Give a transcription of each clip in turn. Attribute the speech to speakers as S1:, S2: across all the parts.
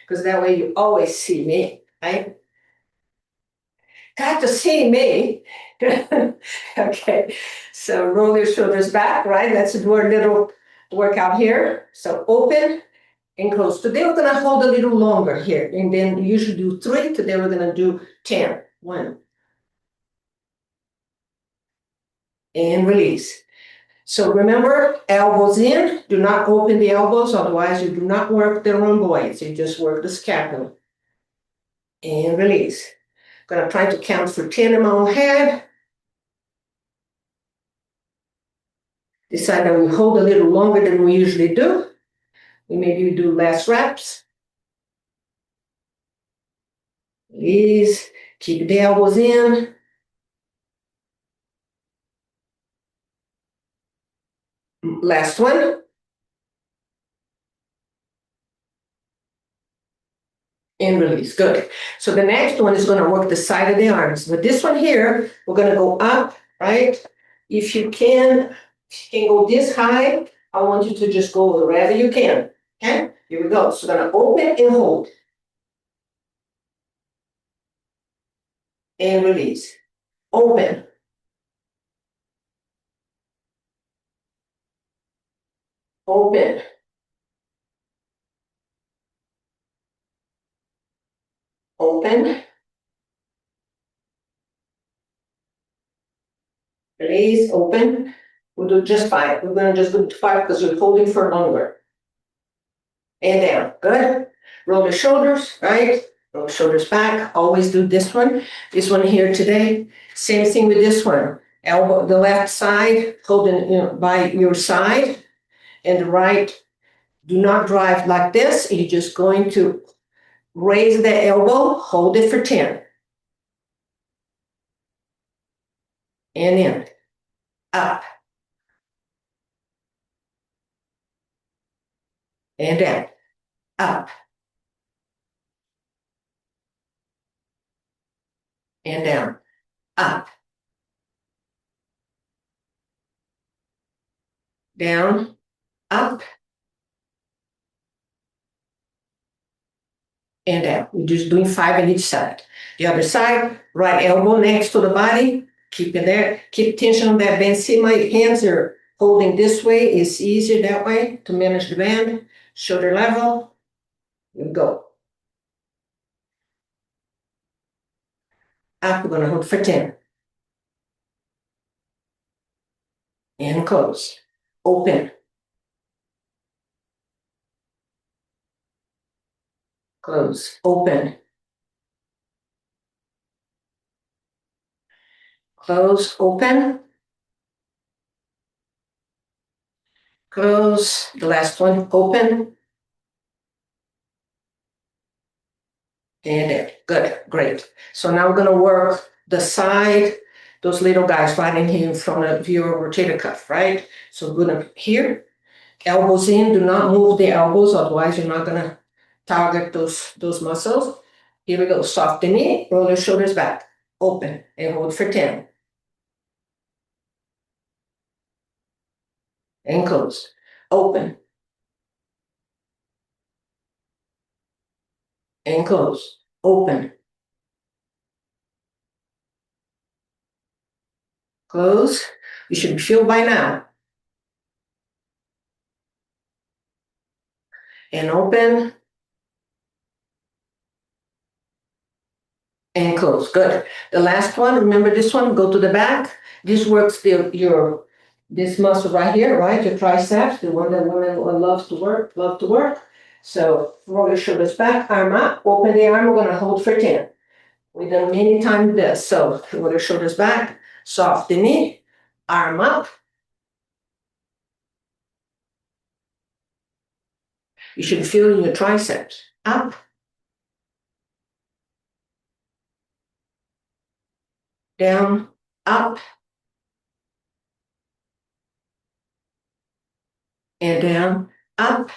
S1: because that way you always see me, right? Got to see me. Okay, so roll your shoulders back, right? Let's do our little workout here. So open and close. Today we're going to hold a little longer here, and then we usually do 3. Today we're going to do 10. 1. And release. So remember, elbows in. Do not open the elbows, otherwise you do not work the rhomboids. You just work the scapula. And release. Going to try to count for 10 in my own head. Decide that we hold a little longer than we usually do. We maybe do less reps. Release. Keep the elbows in. Last one. And release. Good. So the next one is going to work the side of the arms. But this one here, we're going to go up, right? If you can go this high, I want you to just go wherever you can. Okay? Here we go. So we're going to open and hold. And release. Open. Open. Open. Release. Open. We'll do just 5. We're going to just do 5 because we're holding for longer. And down. Good. Roll the shoulders, right? Roll the shoulders back. Always do this one. This one here today. Same thing with this one. Elbow, the left side, holding by your side. And the right, do not drive like this. You're just going to raise the elbow, hold it for 10. And in. Up. And down. Up. And down. Up. Down. Up. And down. We're just doing 5 on each side. The other side, right elbow next to the body. Keep it there. Keep tension on that band. See, my hands are holding this way. It's easier that way to manage the band. Shoulder level. And go. Up. We're going to hold for 10. And close. Open. Close. Open. Close. Open. Close. The last one. Open. And there. Good. Great. So now we're going to work the side, those little guys right in here in front of your rotator cuff, right? So we're going to here. Elbows in. Do not move the elbows, otherwise you're not going to target those muscles. Here we go. Soft the knee. Roll your shoulders back. Open. And hold for 10. And close. Open. And close. Open. Close. You should feel by now. And open. And close. Good. The last one, remember this one, go to the back. This works this muscle right here, right? Your triceps, the one that women love to work. So roll your shoulders back, arm up, open the arm, we're going to hold for 10. We've done many times this. So roll your shoulders back, soft the knee, arm up. You should feel your triceps. Up. Down, up. And down, up.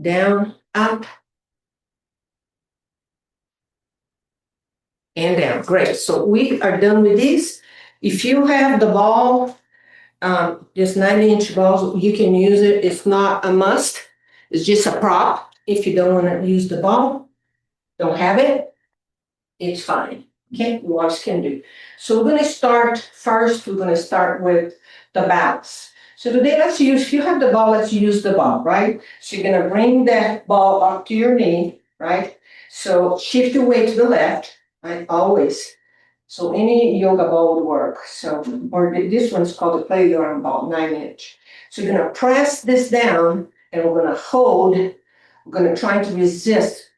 S1: Down, up. And down. Great. So we are done with these. If you have the ball, This 9-inch ball, you can use it. It's not a must. It's just a prop. If you don't want to use the ball, don't have it, it's fine. Okay, you always can do. So we're going to start first. We're going to start with the balance. So today, let's use, if you have the ball, let's use the ball, right? So you're going to bring that ball up to your knee, right? So shift your weight to the left, right? Always. So any yoga ball would work. So, or this one's called the playground ball, 9-inch. So you're gonna press this down and we're gonna hold, we're gonna try to resist,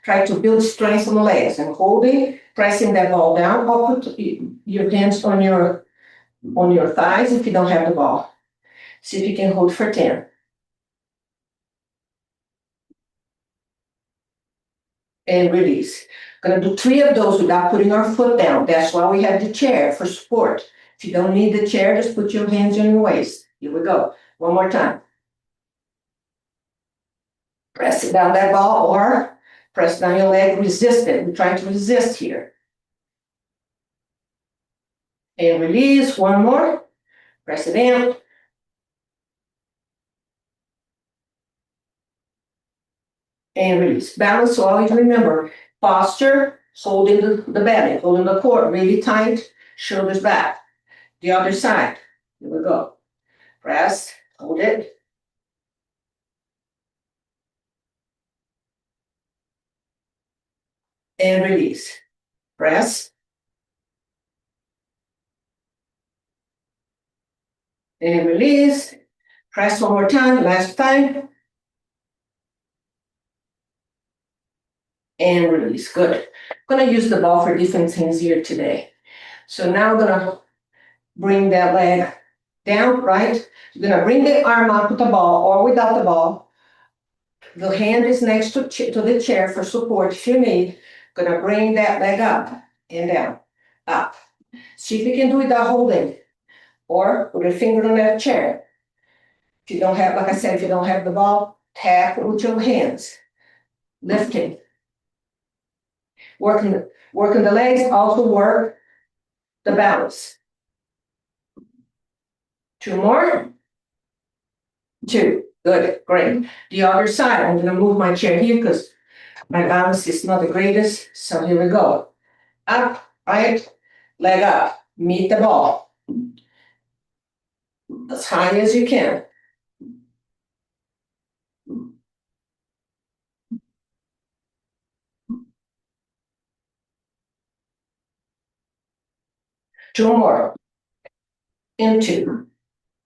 S1: try to build strength on the legs and holding, pressing that ball down, or put your hands on your thighs if you don't have the ball. See if you can hold for 10. And release. Gonna do 3 of those without putting our foot down. That's why we have the chair for support. If you don't need the chair, just put your hands on your waist. Here we go. One more time. Press it down that ball or press down your leg, resist it. We're trying to resist here. And release, one more. Press it in. And release. Balance, so always remember, posture, holding the belly, holding the core really tight, shoulders back. The other side. Here we go. Press, hold it. And release. Press. And release. Press one more time, last time. And release. Good. I'm going to use the ball for different things here today. So now I'm going to bring that leg down, right? You're going to bring the arm up with the ball or without the ball. The hand is next to the chair for support if you need. Going to bring that leg up and down, up. See if you can do it without holding or with a finger on that chair. If you don't have, like I said, if you don't have the ball, tap with your hands. Lifting. Working the legs, also work the balance. 2 more. 2. Good, great. The other side, I'm gonna move my chair here because my balance is not the greatest. So here we go. Up, right, leg up, meet the ball. As high as you can. Two more. Into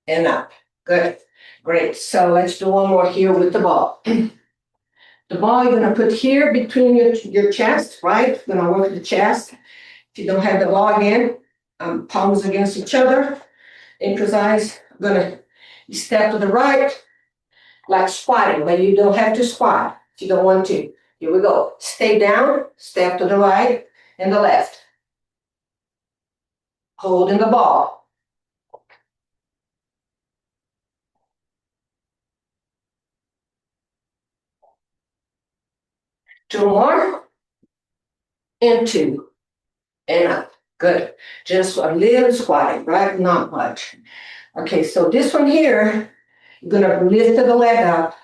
S1: and up. Good, great. So let's do one more here with the ball. The ball you're gonna put here between your chest, right? You're gonna work the chest. If you don't have the ball again, palms against each other. Improvise. I'm gonna step to the right, like squatting, but you don't have to squat if you don't want to. Here we go. Stay down, step to the right and the left. Holding the ball. Two more. And 2. And up. Good. Just a little squatting, right? Not much. Okay, so this one here, you're gonna lift the leg up.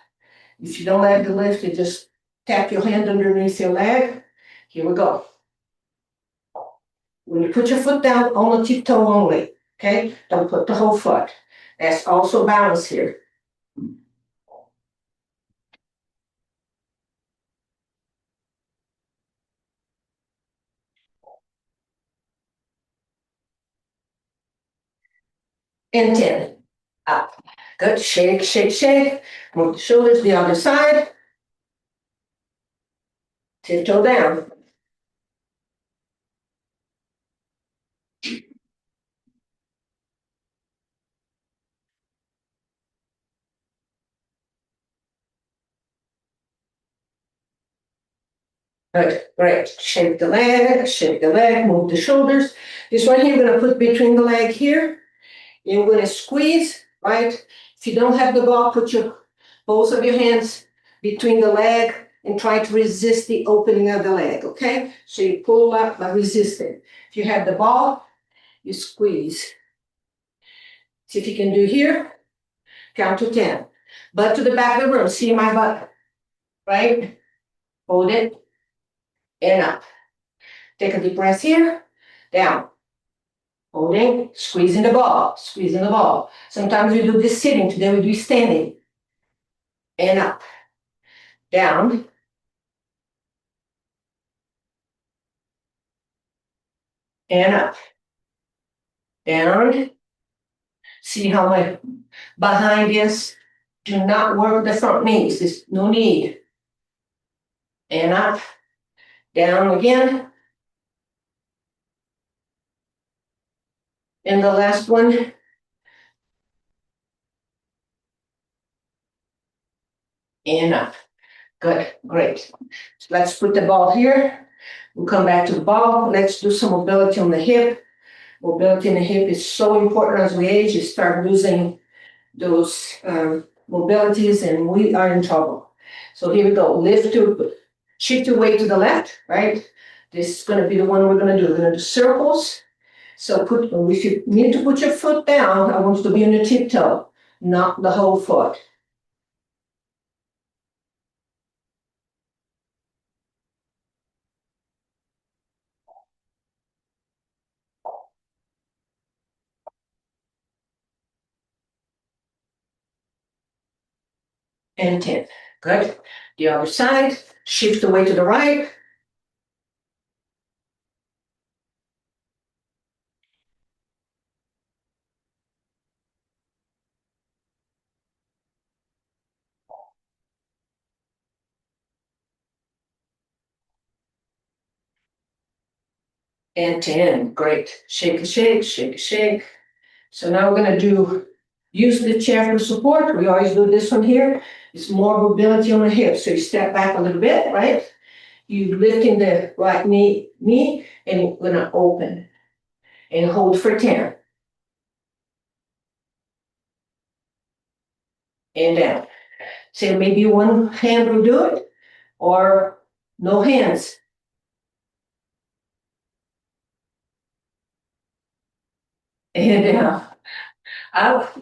S1: If you don't like the lift, you just tap your hand underneath your leg. Here we go. When you put your foot down, on the tiptoe only, okay? Don't put the whole foot. That's also balance here. And 10. Up. Good. Shake, shake, shake. Move the shoulders the other side. Tiptoe down. Good. Great. Shake the leg, move the shoulders. This one here, you're going to put between the leg here. You're going to squeeze, right? If you don't have the ball, put both of your hands between the leg and try to resist the opening of the leg, okay? So you pull up by resisting. If you have the ball, you squeeze. See if you can do here. Count to 10. Butt to the back of the room. See my butt, right? Hold it and up. Take a deep breath here, down. Holding, squeezing the ball, squeezing the ball. Sometimes we do this sitting, today we do standing. And up, down. And up, down. See how my behind is? Do not work the front knees, there's no need. And up, down again. And the last one. And up. Good, great. So let's put the ball here. We'll come back to the ball. Let's do some mobility on the hip. Mobility in the hip is so important as we age. You start losing those mobilities and we are in trouble. So here we go. Shift your weight to the left, right? This is going to be the one we're going to do. We're going to do circles. So if you need to put your foot down, I want you to be on your tiptoe, not the whole foot. And 10. Good. The other side, shift the weight to the right. And 10. Great. Shake, shake, shake, shake. So now we're going to use the chair for support. We always do this one here. It's more mobility on the hips. So you step back a little bit, right? You lifting the right knee, and you're going to open and hold for 10. And down. So maybe one hand will do it, or no hands. And down. Up.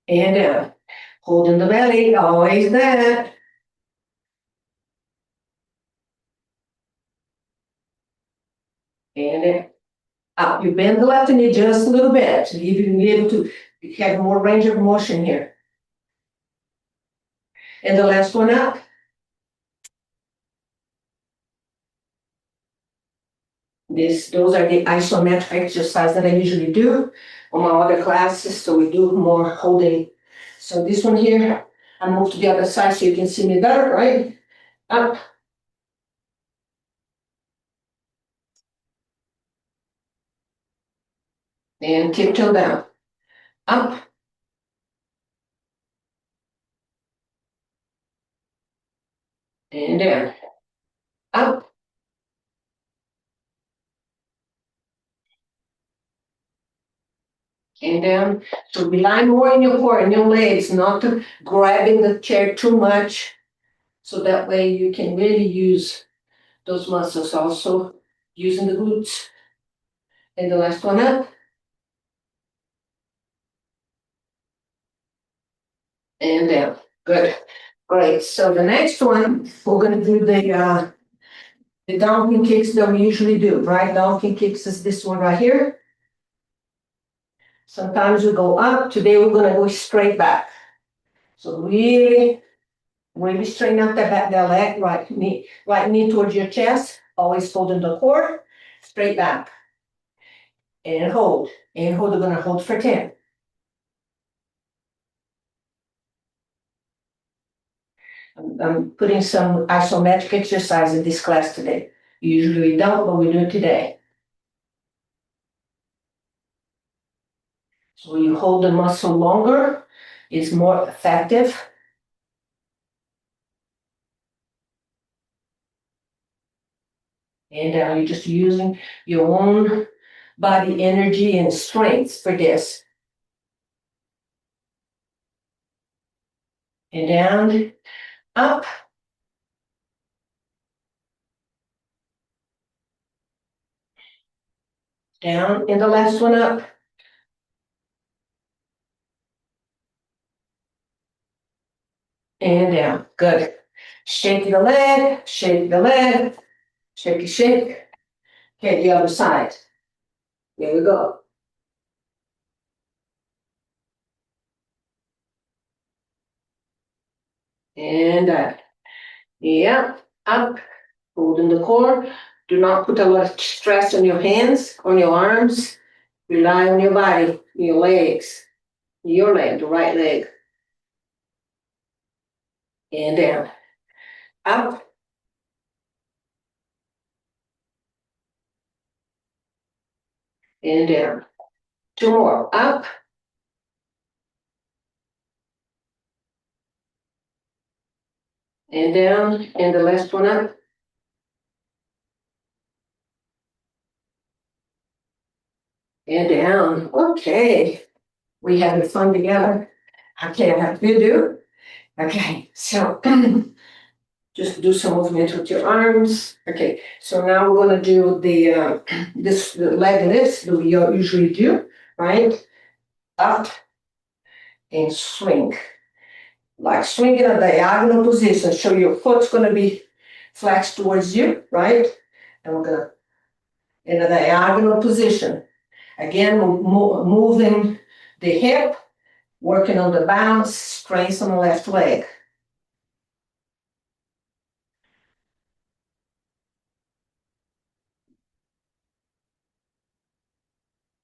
S1: And down. Holding the belly, always that. And then up. You bend the left knee just a little bit. So you can be able to have more range of motion here. And the last one up. Those are the isometric exercises that I usually do on my other classes. So we do more holding. So this one here, I move to the other side so you can see me better, right? Up. And tiptoe down. Up. And down. Up. And down. So rely more in your core and your legs, not grabbing the chair too much. So that way you can really use those muscles also, using the glutes. And the last one up. And down. Good. Great. So the next one, we're going to do the donkey kicks that we usually do, right? Donkey kicks is this one right here. Sometimes we go up. Today we're going to go straight back. So really straighten out that leg, right knee towards your chest, always holding the core, straight back. And hold. And hold, we're going to hold for 10. I'm putting some isometric exercise in this class today. Usually we don't, but we do it today. So you hold the muscle longer, it's more effective. And you're just using your own body energy and strength for this. And down, up. Down, and the last one up. And down, good. Shake the leg, shake the leg, shake, shake. Okay, the other side. Here we go. And yeah, up, holding the core. Do not put a lot of stress on your hands, on your arms. Rely on your body, your legs, your leg, the right leg. And down, up, and down. Two more, up, and down, and the last one up. And down. Okay. We having fun together. Okay, I have to do. Okay, so just do some movement with your arms. Okay, so now we're gonna do the the leg lifts that we usually do, right? Up and swing. Like swing in a diagonal position. So your foot's gonna be flexed towards you, right? And we're gonna in a diagonal position. Again, moving the hip, working on the bounce, strength on the left leg.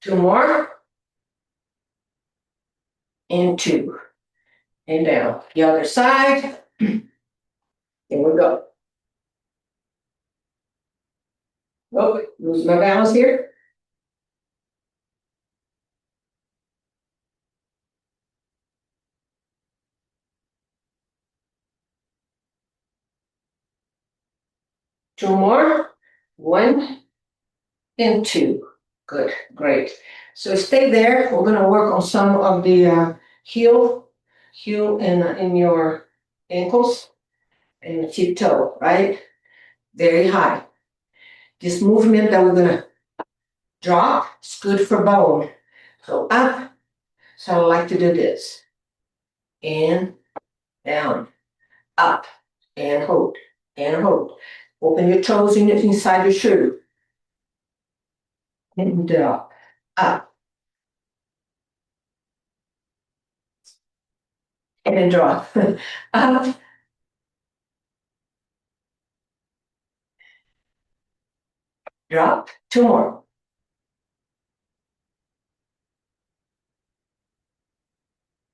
S1: Two more. And two. And down. The other side. Here we go. Oh, lose my balance here. Two more. One and two. Good, great. So stay there. We're going to work on some of the heel in your ankles and tip toe, right? Very high. This movement that we're going to drop is good for bone. So up. So I like to do this. And down, up, and hold, and hold. Open your toes inside your shoe. And drop, up, and drop, up, drop, two more.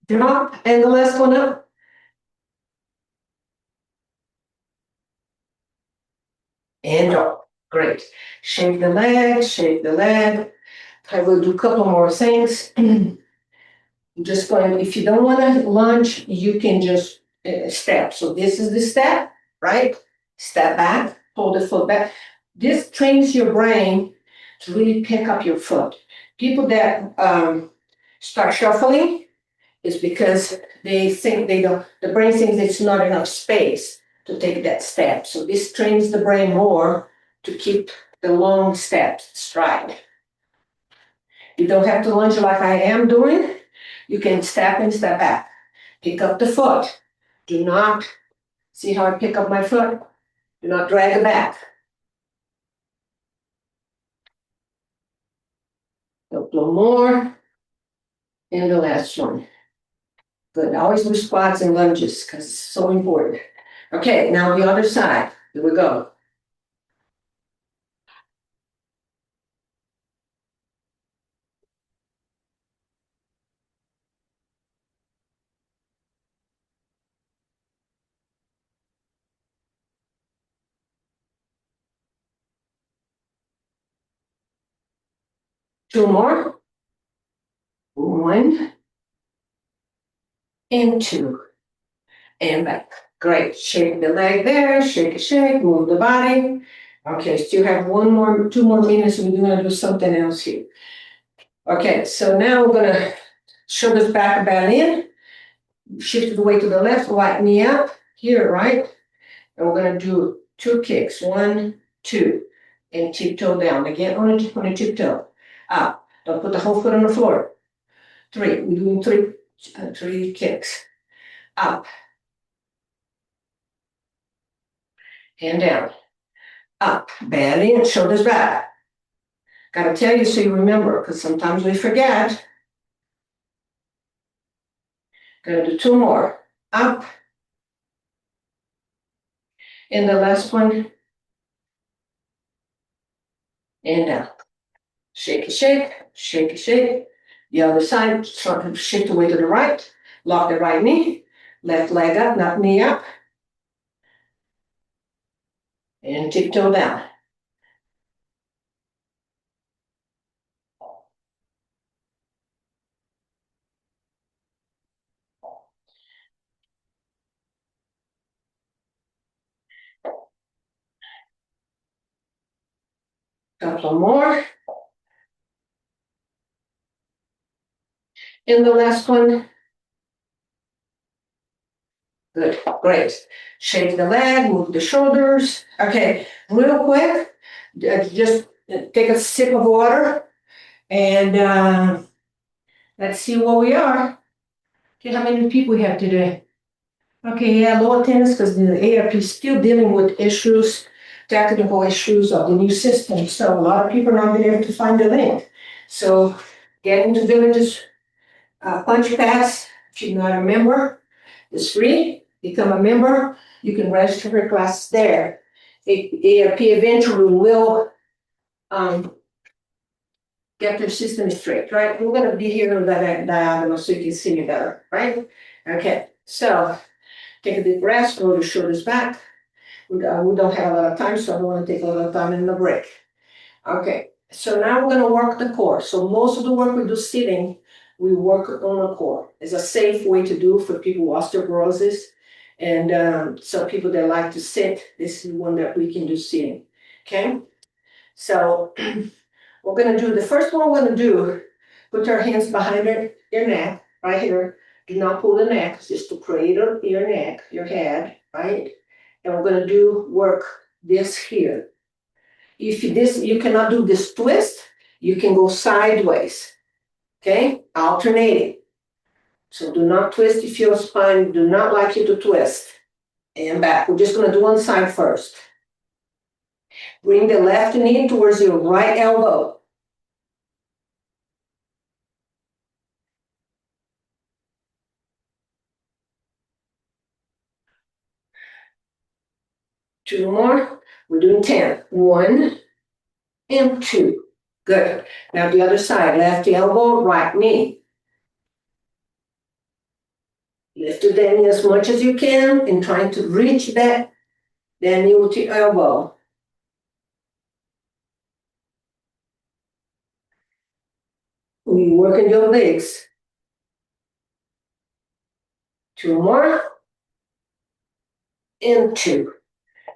S1: Drop, and the last one up. And drop. Great. Shake the leg, shake the leg. I will do a couple more things. Just going, if you don't want to lunge, you can just step. So this is the step, right? Step back, hold the foot back. This trains your brain to really pick up your foot. People that start shuffling is because they think the brain thinks it's not enough space to take that step. So this trains the brain more to keep the long steps stride. You don't have to lunge like I am doing. You can step and step back. Pick up the foot. Do not, see how I pick up my foot? Do not drag it back. A little more. And the last one. Good. Always do squats and lunges because it's so important. Okay, now the other side. Here we go. Two more. One and two. And back. Great. Shake the leg there. Shake it, shake. Move the body. Okay, still have two more minutes. We're gonna do something else here. Okay, so now we're gonna shoulders back, belly in. Shift the weight to the left, light me up here, right? And we're gonna do two kicks. One, two, and tiptoe down. Again on a tiptoe. Up. Don't put the whole foot on the floor. 3. We're doing three kicks. Up. And down. Up. Belly and shoulders back. Gotta tell you so you remember, because sometimes we forget. Gonna do 2 more. Up. And the last one. And down. Shake, shake, shake, shake. The other side, shift away to the right. Lock the right knee. Left leg up, not knee up. And tiptoe down. Couple more. And the last one. Good, great. Shake the leg, move the shoulders. Okay, real quick, just take a sip of water and let's see where we are. Okay, how many people we have today? Okay, yeah, low attendance because the AARP is still dealing with issues, technical issues of the new system. So a lot of people are not being able to find the link. So get into Village's Punch Pass. If you're not a member, it's free. Become a member. You can register for classes there. AARP eventually will get their system straight, right? We're going to be here on that diagonal so you can see me better, right? Okay, so take a deep breath, roll your shoulders back. We don't have a lot of time, so I don't want to take a lot of time in the break. Okay, so now we're going to work the core. So most of the work we do sitting, we work on the core. It's a safe way to do for people with osteoporosis. And some people that like to sit, this is one that we can do sitting. Okay, so we're going to do the first one we're going to do, put our hands behind your neck, right here. Do not pull the neck, just to cradle your neck, your head, right? And we're going to do work this here. If you cannot do this twist, you can go sideways, okay? Alternating. So do not twist if your spine do not like you to twist. And back. We're just going to do one side first. Bring the left knee towards your right elbow. Two more. We're doing 10. 1 and 2. Good. Now the other side. Left elbow, right knee. Lift the knee as much as you can and trying to reach that knee with your elbow. We working your legs. 2 more. And 2.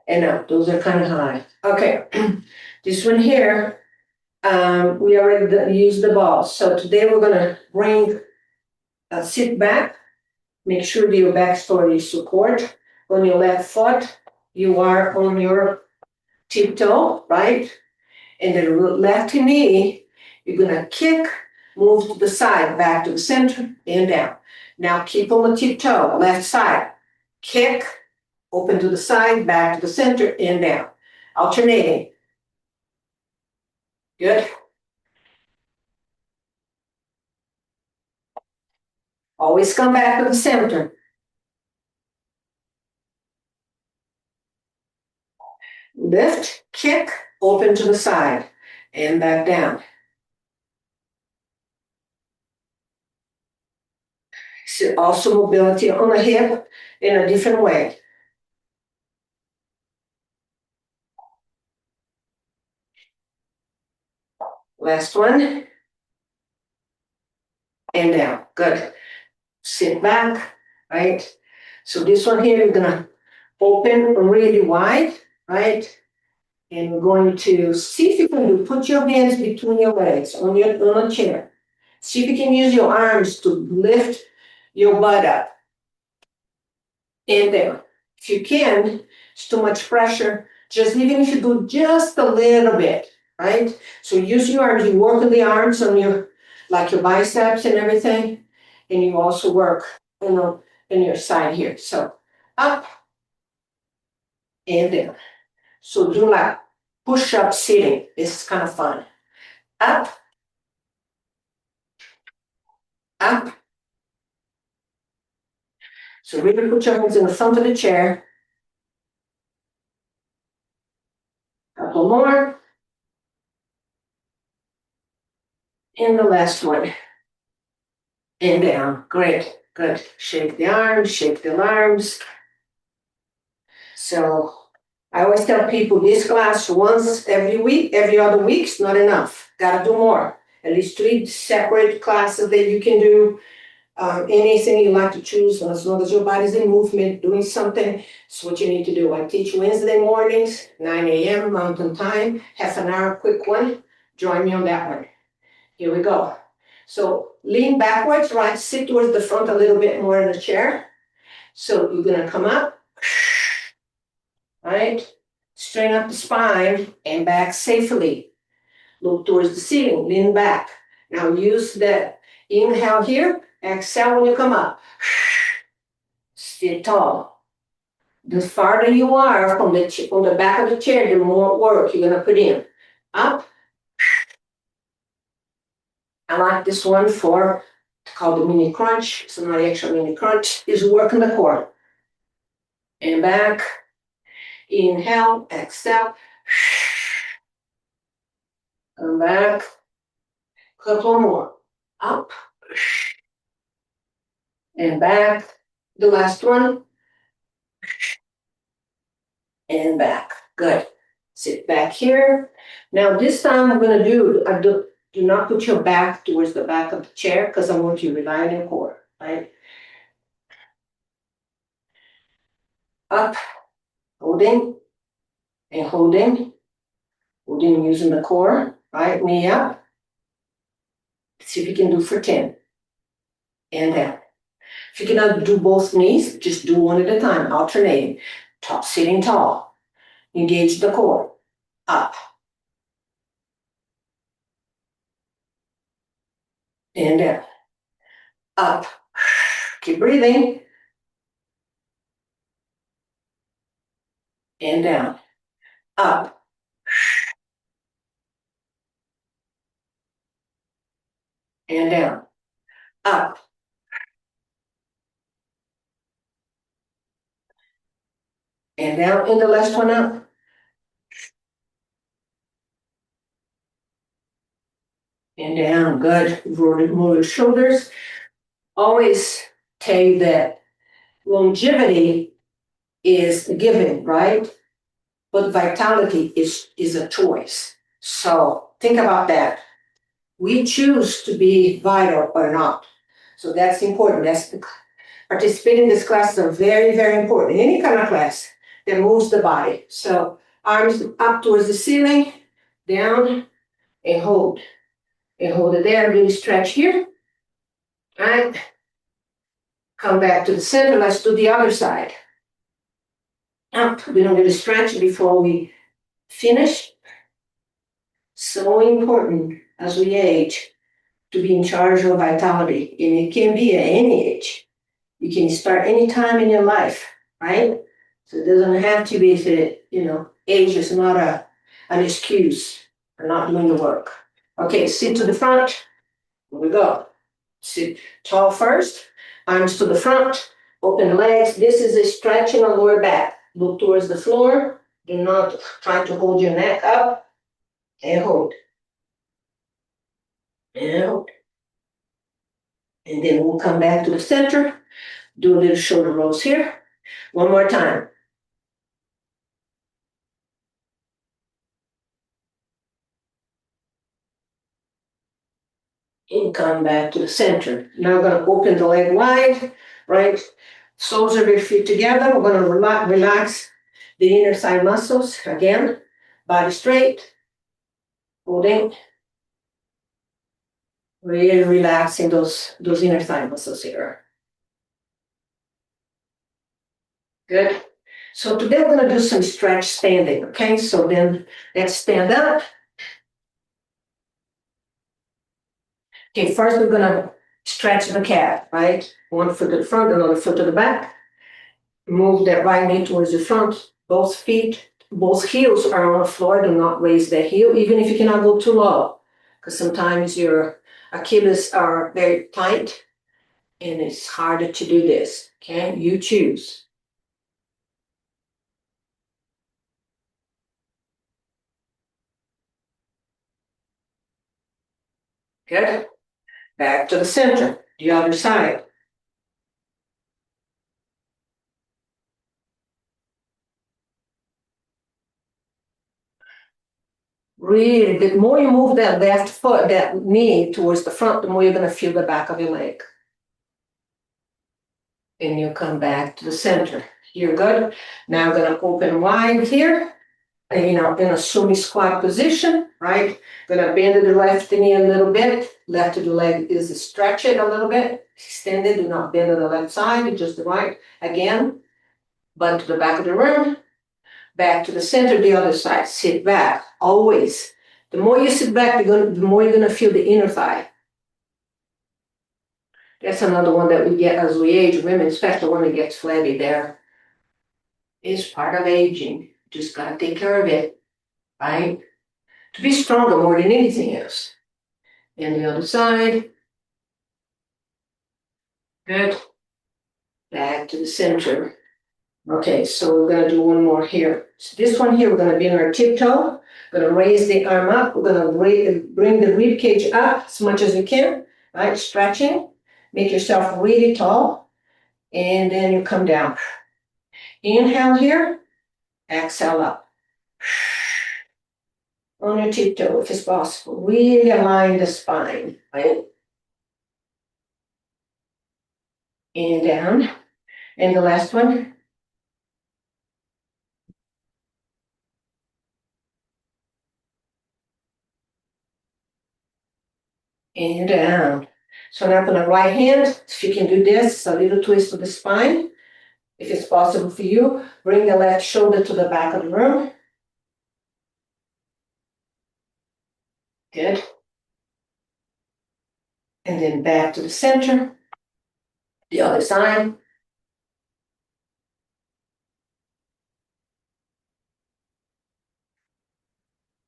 S1: And now those are kind of high. Okay. This one here, we already used the ball. So today we're going to bring sit back. Make sure that your back story is support. On your left foot, you are on your tiptoe, right? And the left knee, you're going to kick, move to the side, back to the center, and down. Now keep on the tiptoe, left side. Kick, open to the side, back to the center, and down. Alternating. Good. Always come back to the center. Lift, kick, open to the side, and back down. So also mobility on the hip in a different way. Last one. And down. Good. Sit back, right? So this one here, you're gonna open really wide, right? And we're going to see if you can put your hands between your legs on a chair. See if you can use your arms to lift your butt up. And down. If you can, it's too much pressure. Just even if you do just a little bit, right? So use your arms, you work with the arms on your, like your biceps and everything, and you also work, in your side here. So up and down. So do like push-up sitting. This is kind of fun. Up, up. So really put your hands in the front of the chair. Couple more. And the last one. And down. Great. Good. Shake the arms, shake the arms. So I always tell people this class once every week, every other week's not enough. Gotta do more. At least 3 separate classes that you can do. Anything you like to choose, as long as your body's in movement, doing something, it's what you need to do. I teach Wednesday mornings, 9 a.m. Mountain Time, half an hour, quick one. Join me on that one. Here we go. So lean backwards, right? Sit towards the front a little bit more in the chair. So you're gonna come up, right? Straighten up the spine and back safely. Look towards the ceiling, lean back. Now use that inhale here, exhale when you come up. Sit tall. The farther you are from the back of the chair, the more work you're gonna put in. Up. I like this one for, it's called the mini crunch. It's not actually mini crunch. Is working the core. And back. Inhale, exhale. Come back. Couple more. Up. And back. The last one. And back. Good. Sit back here. Now this time I'm going to do not put your back towards the back of the chair because I want you to rely on your core, right? Up, holding, and holding using the core, right? Knee up. See if you can do for 10. And down. If you cannot do both knees, just do one at a time, alternating. Top, sitting tall. Engage the core. Up. And down. Up. Keep breathing. And down. Up. And down. Up. And down. And the last one up. And down. Good. Roll your shoulders. Always tell you that longevity is a given, right? But vitality is a choice. So think about that. We choose to be vital or not. So that's important. Participating in this class is very, very important. In any kind of class that moves the body. So arms up towards the ceiling, down, and hold. And hold it there, really stretch here. All right. Come back to the center. Let's do the other side. Up. We don't really stretch before we finish. So important as we age to be in charge of vitality. And it can be at any age. You can start any time in your life, right? So it doesn't have to be that, age is not an excuse for not doing the work. Okay, sit to the front. Here we go. Sit tall first, arms to the front, open legs. This is a stretching on lower back. Look towards the floor. Do not try to hold your neck up. And hold. And hold. And then we'll come back to the center. Do a little shoulder rolls here. One more time. And come back to the center. Now we're going to open the leg wide, right? Soles of your feet together. We're going to relax the inner side muscles. Again, body straight. Holding. Really relaxing those inner thigh muscles here. Good. So today we're going to do some stretch standing, okay? So then let's stand up. Okay, first we're gonna stretch the calf, right? One foot to the front, another foot to the back. Move that right knee towards the front. Both feet, both heels are on the floor. Do not raise that heel, even if you cannot go too low, because sometimes your Achilles are very tight and it's harder to do this. Okay, you choose. Good. Back to the center, the other side. Really, the more you move that left foot, that knee towards the front, the more you're going to feel the back of your leg. And you come back to the center. You're good. Now I'm going to open wide here, in a semi squat position, right? Gonna bend the left knee a little bit. Left of the leg is stretch it a little bit. Extend it. Do not bend to the left side, just the right. Again, butt to the back of the room. Back to the center, the other side. Sit back. Always. The more you sit back, the more you're gonna feel the inner thigh. That's another one that we get as we age. Women, especially when it gets flabby, there is part of aging. Just gotta take care of it, right? To be stronger more than anything else. And the other side. Good. Back to the center. Okay, so we're gonna do one more here. So this one here, we're gonna be on our tiptoe. Gonna raise the arm up. We're gonna bring the rib cage up as much as you can, right? Stretching. Make yourself really tall. And then you come down. Inhale here. Exhale up. On your tiptoe, if it's possible. Really align the spine, right? And down. And the last one. And down. So now on the right hand, if you can do this, a little twist of the spine. If it's possible for you, bring the left shoulder to the back of the room. Good. And then back to the center. The other side.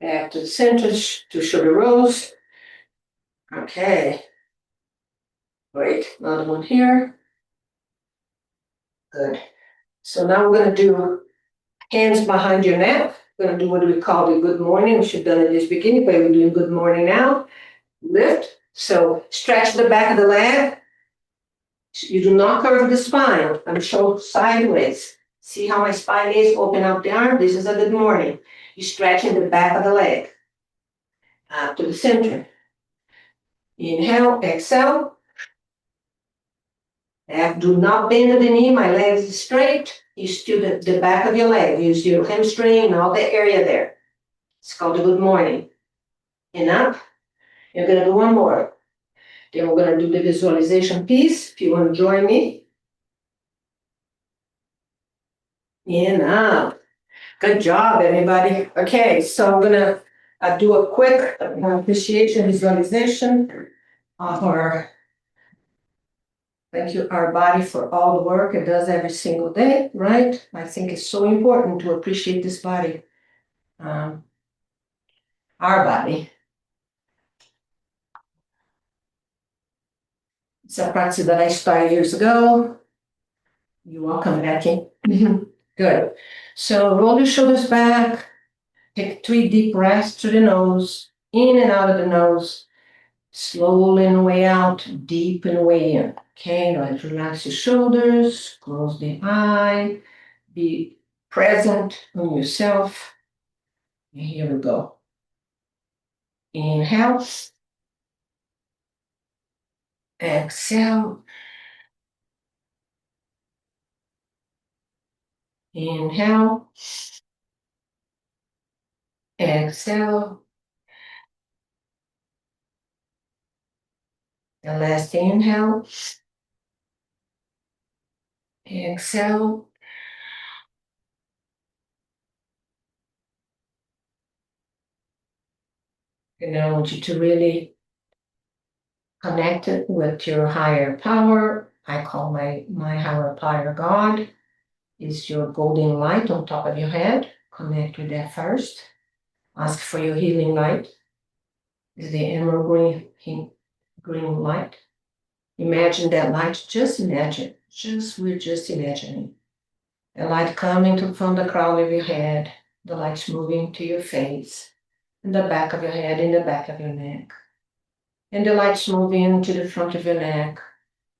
S1: Back to the center to shoulder rolls. Okay. Great. Another one here. Good. So now we're going to do hands behind your neck. We're going to do what we call the good morning. We should have done it in this beginning, but we're doing good morning now. Lift. So stretch the back of the leg. You do not curve the spine. I'm showing sideways. See how my spine is? Open up the arm. This is a good morning. You stretch in the back of the leg. Up to the center. Inhale, exhale. Do not bend the knee. My leg is straight. You still the back of your leg. Use your hamstring and all that area there. It's called a good morning. And up. You're going to do one more. Then we're going to do the visualization piece. If you want to join me. And up. Good job, everybody. Okay, so I'm going to do a quick appreciation visualization of thank you, our body for all the work it does every single day, right? I think it's so important to appreciate this body, our body. It's a practice that I started years ago. You're welcome, Becky. Good. So roll your shoulders back. Take 3 deep breaths through the nose, in and out of the nose. Slowly and way out, deep and way in. Okay, let's relax your shoulders, close the eye, be present on yourself. And here we go. Inhale. Exhale. Inhale. Exhale. The last inhale. Exhale. And I want you to really connected with your higher power. I call my higher power God. Is your golden light on top of your head. Connect with that first. Ask for your healing light. Is the emerald green light. Imagine that light. Just imagine. We're just imagining. The light coming from the crown of your head. The light's moving to your face. In the back of your head, in the back of your neck. And the light's moving to the front of your neck.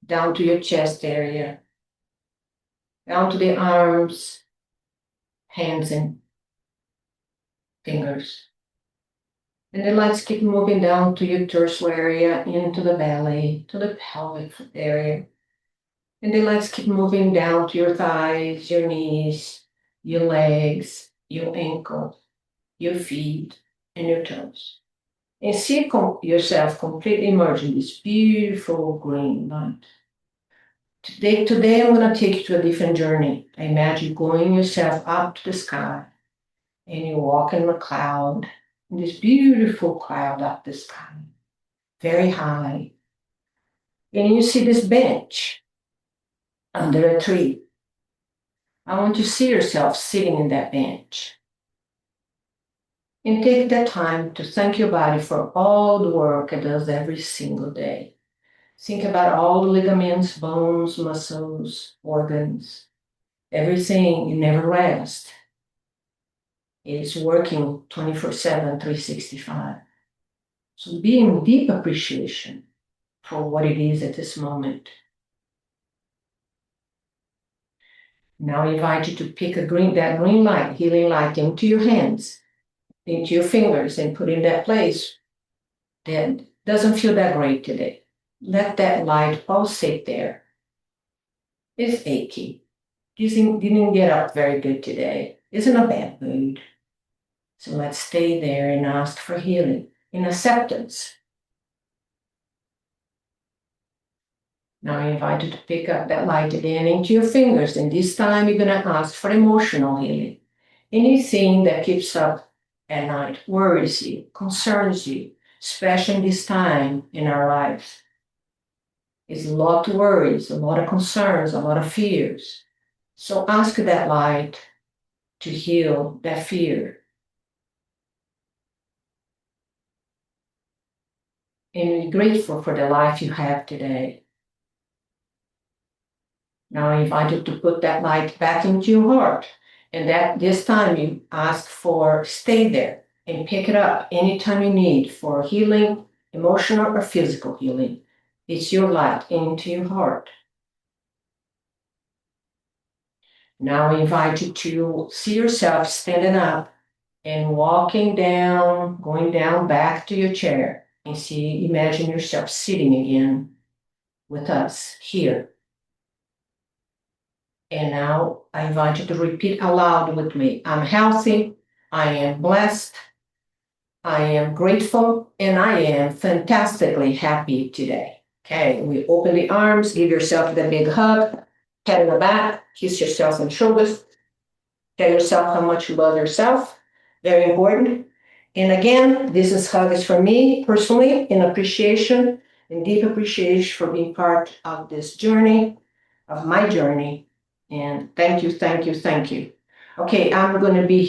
S1: Down to your chest area. Down to the arms. Hands and fingers. And the lights keep moving down to your torso area, into the belly, to the pelvic area. And the lights keep moving down to your thighs, your knees, your legs, your ankle, your feet, and your toes. And see yourself completely immersed in this beautiful green light. Today I'm going to take you to a different journey. I imagine going yourself up to the sky. And you walk in a cloud, in this beautiful cloud up the sky, very high. And you see this bench under a tree. I want you to see yourself sitting in that bench. And take that time to thank your body for all the work it does every single day. Think about all the ligaments, bones, muscles, organs, everything. You never rest. It is working 24/7, 365. So be in deep appreciation for what it is at this moment. Now I invite you to pick that green light, healing light, into your hands, into your fingers, and put in that place that doesn't feel that great today. Let that light pulsate there. It's achy. Didn't get up very good today. Is in a bad mood. So let's stay there and ask for healing, in acceptance. Now I invite you to pick up that light again into your fingers, and this time you're going to ask for emotional healing. Anything that keeps up at night, worries you, concerns you, especially in this time in our lives. It's a lot of worries, a lot of concerns, a lot of fears. So ask that light to heal that fear. And be grateful for the life you have today. Now I invite you to put that light back into your heart. And that this time you ask for stay there and pick it up anytime you need for healing, emotional or physical healing. It's your light into your heart. Now I invite you to see yourself standing up and walking down, going down back to your chair. And imagine yourself sitting again with us here. And now I invite you to repeat aloud with me. I'm healthy, I am blessed, I am grateful, and I am fantastically happy today. Okay, we open the arms, give yourself the big hug, pat on the back, kiss yourself on the shoulders, tell yourself how much you love yourself, very important. And again, this hug is for me personally, in appreciation, in deep appreciation for being part of this journey, of my journey. And thank you, thank you, thank you. Okay, I'm going to be